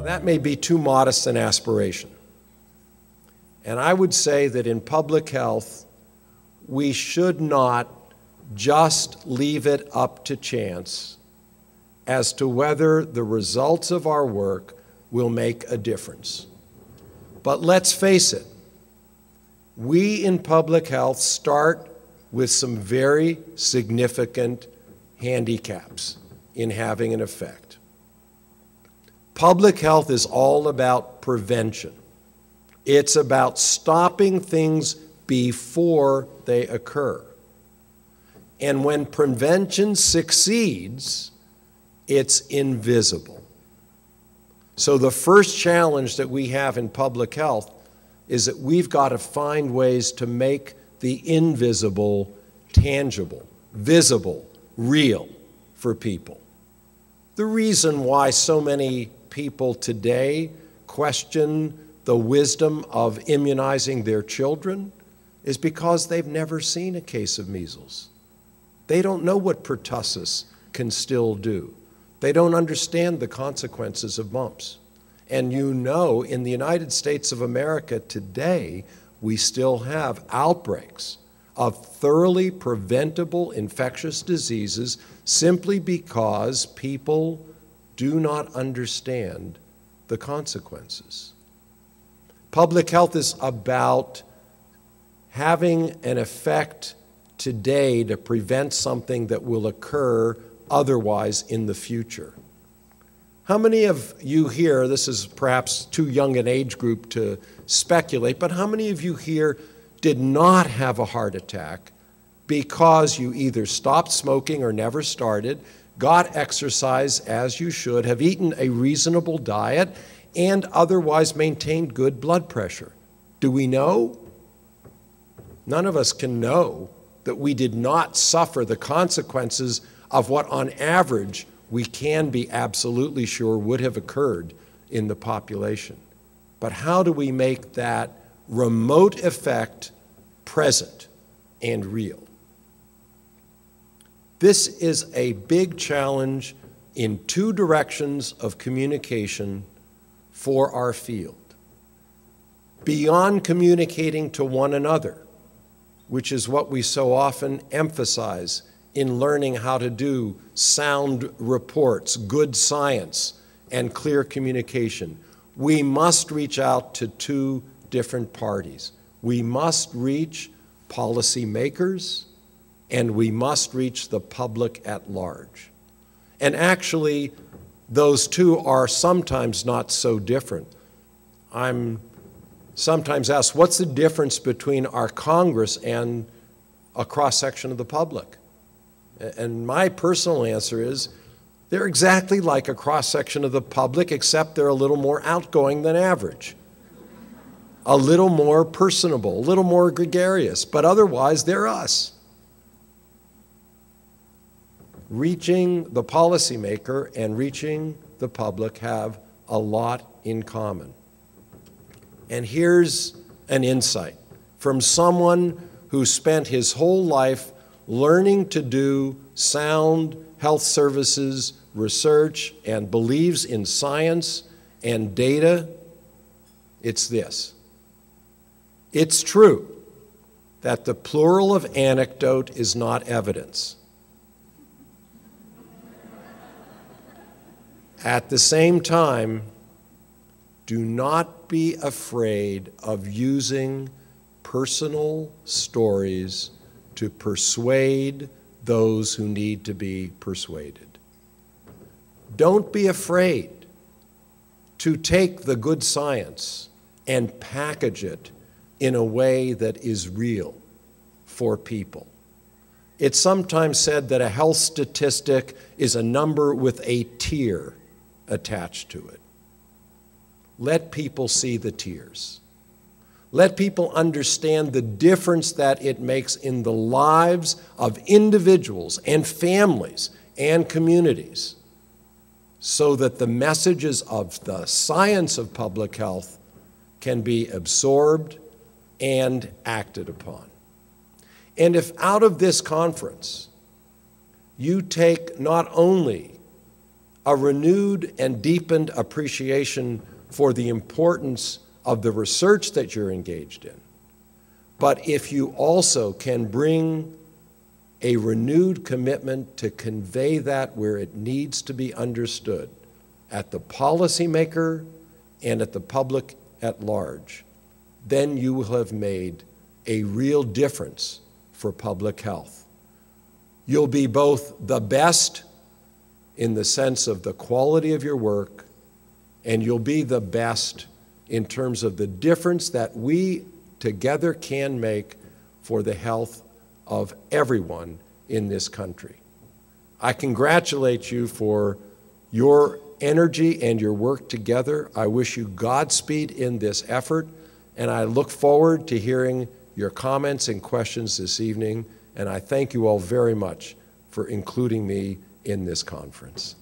That may be too modest an aspiration. And I would say that in public health, we should not just leave it up to chance as to whether the results of our work will make a difference. But let's face it, we in public health start with some very significant handicaps in having an effect. Public health is all about prevention. It's about stopping things before they occur. And when prevention succeeds, it's invisible. So the first challenge that we have in public health is that we've got to find ways to make the invisible tangible, visible, real for people. The reason why so many people today question the wisdom of immunizing their children is because they've never seen a case of measles. They don't know what pertussis can still do. They don't understand the consequences of mumps. And you know, in the United States of America today, we still have outbreaks of thoroughly preventable infectious diseases simply because people do not understand the consequences. Public health is about having an effect today to prevent something that will occur otherwise in the future. How many of you here, this is perhaps too young an age group to speculate, but how many of you here did not have a heart attack because you either stopped smoking or never started, got exercise as you should, have eaten a reasonable diet, and otherwise maintained good blood pressure? Do we know? None of us can know that we did not suffer the consequences of what on average we can be absolutely sure would have occurred in the population. But how do we make that remote effect present and real? This is a big challenge in two directions of communication for our field. Beyond communicating to one another, which is what we so often emphasize in learning how to do sound reports, good science, and clear communication, we must reach out to two different parties. We must reach policymakers, and we must reach the public at large. And actually, those two are sometimes not so different. I'm sometimes asked, what's the difference between our Congress and a cross-section of the public? And my personal answer is, they're exactly like a cross-section of the public, except they're a little more outgoing than average, a little more personable, a little more gregarious, but otherwise they're us. Reaching the policymaker and reaching the public have a lot in common. And here's an insight from someone who spent his whole life learning to do sound health services research and believes in science and data. It's this. It's true that the plural of anecdote is not evidence. At the same time, do not be afraid of using personal stories to persuade those who need to be persuaded. Don't be afraid to take the good science and package it in a way that is real for people. It's sometimes said that a health statistic is a number with a tear attached to it. Let people see the tears. Let people understand the difference that it makes in the lives of individuals and families and communities, so that the messages of the science of public health can be absorbed and acted upon. And if out of this conference you take not only a renewed and deepened appreciation for the importance of the research that you're engaged in. But if you also can bring a renewed commitment to convey that where it needs to be understood, at the policymaker and at the public at large, then you will have made a real difference for public health. You'll be both the best in the sense of the quality of your work, and you'll be the best in terms of the difference that we together can make for the health of everyone in this country. I congratulate you for your energy and your work together. I wish you Godspeed in this effort, and I look forward to hearing your comments and questions this evening, and I thank you all very much for including me in this conference.